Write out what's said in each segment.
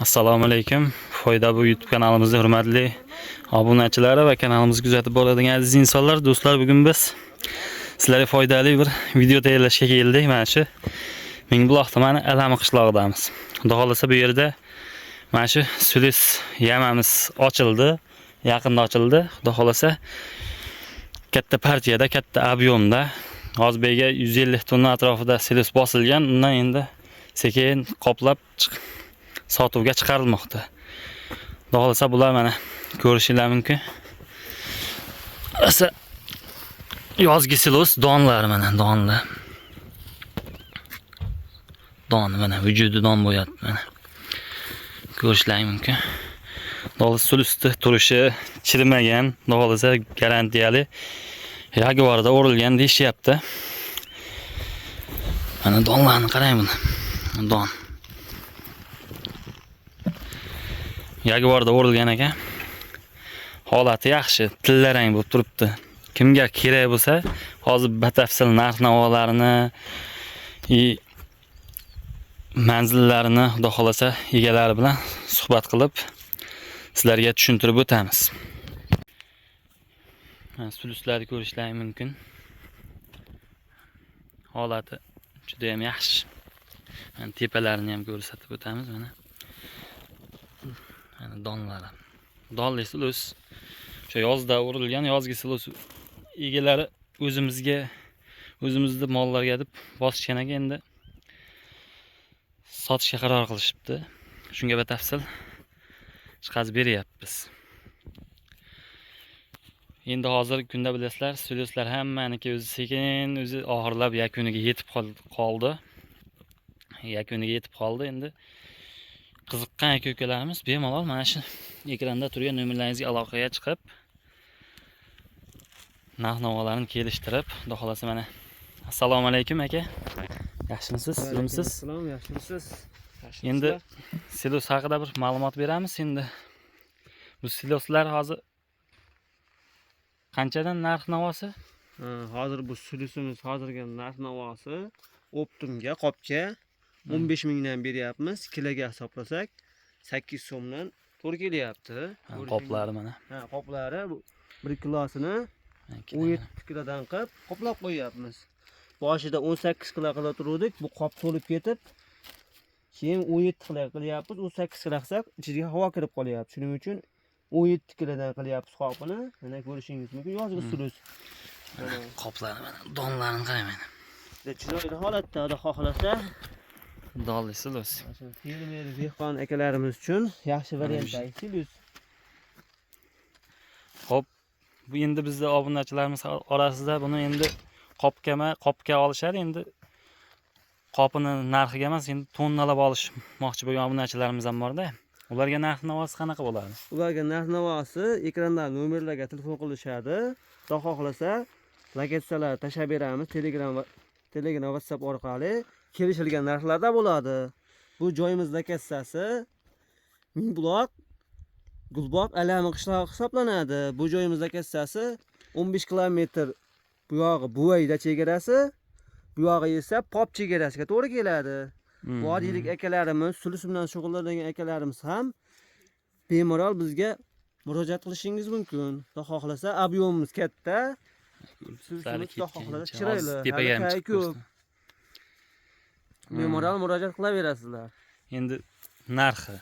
Assalomu alaykum. Foyda bu YouTube kanalimizda hurmatli obunachilar va kanalimizni kuzatib boradigan aziz insonlar, do'stlar, bugun biz sizlarga foydali bir video tayyorlashga keldik. Mana shu Mingbuloq tumani Alami qishlog'idamiz. Xudo xolasa bu yerda mana shu Sulis yamamiz ochildi, yaqinda ochildi. Xudo xolasa katta partiyada, katta ob'yomda hozirga 150 tonna atrofida Sulis bosilgan. Undan endi sekin qoplab sotuvga chiqarilmoqda. Xudo xolasa bular mana ko'rishinglar mumkin. Asa yozgi silos donlar mana donlar. Don mana vujudi don bo'yapti mana. Ko'rishlar mumkin. Xudo xolasa sulisni turishi chirimagan, xudo xolasa garantiyali yaguarda o'rilgan deyishyapti. Mana donlarni qarang buni. Don. Yaguarda o'rilgan ekan. Holati yaxshi, tillarang bo'lib turibdi. Kimga kerak bo'lsa, hozir batafsil narx-navolarini, manzillarini xudo xolasa egalari bilan suhbat qilib sizlarga tushuntirib o'tamiz. Sulislarni ko'rishlaring mumkin. Holati juda ham yaxshi. Mana tepalarini ham ko'rsatib o'tamiz mana. Mana donlari. Donli silos. O'sha yozda o'rilgan yozgi silos egalari o'zimizning mollarga deb bosishgan ekan, endi sotishga qaror qilishibdi. Shunga batafsil chiqazib beryapmiz. Endi hozir kunda bilasizlar, siloslar hammaniki o'zi sekin o'zi oxirlab yakuniga yetib qoldi. Endi qiziqqan aka-ukalarimiz bemalol mana shu ekranda turgan nomerlaringizga aloqaga chiqib, narx-navolarni kelishtirib, xudo xolasa mana. Assalomu alaykum aka. Yaxshimisiz? Sizmisiz? Assalom, yaxshimisiz? Endi silos haqida bir ma'lumot beramiz. Endi bu siloslar hozir qanchadan narx-navosi? Hozir bu silosimiz hozirgi narx-navosi optimga qopga 15 mingdan beryapmiz. Kiloga hisoblasak 8 so'mdan to'g'ri kelyapti. Qoplari mana. Qoplari bu 1 kilosini 17 kilodan qilib qoplab qo'yapmiz. Boshida 18 kilo qilib turdik, bu qop to'lib ketib, keyin 17 kilo qilyapmiz. 18 kilo qilsak, ichiga havo kirib qolyapti. Shuning uchun 17 kilodan qilyapmiz qopini. Mana ko'rishingiz mumkin, yozgi silos. Qoplari mana, donlarini qarang mana. Chiroyli holatda, xudo xohlasa Donli silos. Fermer dehqon akalarimiz uchun yaxshi variantdagi silos. Xo'p, bu endi bizda obunachilarimiz orasida buni endi qopga olishadi. Endi qopini narxiga emas, endi tonnalab olishmoqchi bo'lgan obunachilarimiz ham bor-da. Ularga narx-navosi qanaqa bo'ladi? Ularga narx-navosi ekrandan nomerlarga telefon qilishadi. Xudo xohlasa lokatsiyalar tashab beramiz. Telegram, WhatsApp orqali kelishilgan narxlarda bo'ladi. Bu joyimiz lokatsiyasi Mingbuloq, Gulboq, Alami qishlog'i hisoblanadi. Bu joyimiz lokatsiyasi 15 kilometr bu yog'i Buvayda chegarasi, bu yog'i esa Pop chegarasiga to'g'ri keladi. Vodiylik akalarimiz, sulis bilan shug'ullangan akalarimiz ham bemalol bizga murojaat qilishingiz mumkin. Xudo xohlasa ob'yomimiz katta. Xudo xohlasa chiroyli. Tepaga ham chiqib. Bemalol murojaat qilaverasizlar. Endi narxi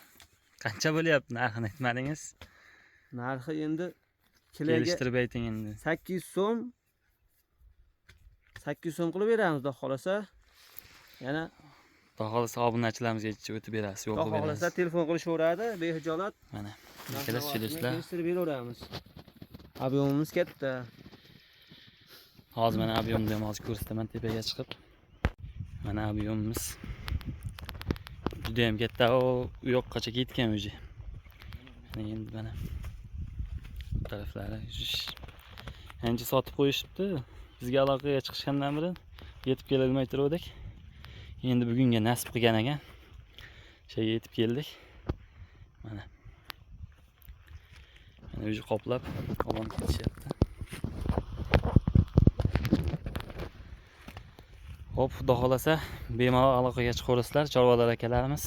qancha bo'lyapti? Narxini aytmadingiz. Narxi endi kiloga kelishtirib ayting endi. 8 so'm. 8 so'm qilib beramiz, xudo xolasa. Yana Xudo xolasa obunachilarimizga yetib o'tib berasiz, yo'l qo'yib berasiz. Xudo xolasa telefon qilishaveradi, behijolat. Mana. Ikkala siloslar. Kelishtirib beraveramiz. Ob'yomimiz katta. Hozir mana ob'yomni ham hozir ko'rsataman tepaga chiqib. Mana ob'yomimiz. Juda ham katta, u yoqqacha ketgan o'zi. Endi mana bu taraflari ancha sotib qo'yishibdi. Bizga aloqaga chiqishgandan beri yetib kelolmay turdik. Endi bugunga nasib qilgan ekan. Yetib keldik. Mana. Mana o'zi qoplab olib ketishyapti. Xo'p, xudo xolasa bemalol aloqaga chiqaverasizlar, chorvalar akalarimiz.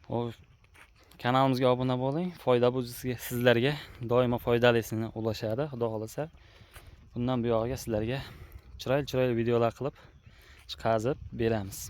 O kanalimizga obuna bo'ling. Foyda bu sizlarga doimo foydalisini ulashadi, xudo xolasa. Bundan buyog'iga sizlarga chiroyli videolar qilib chiqazib beramiz.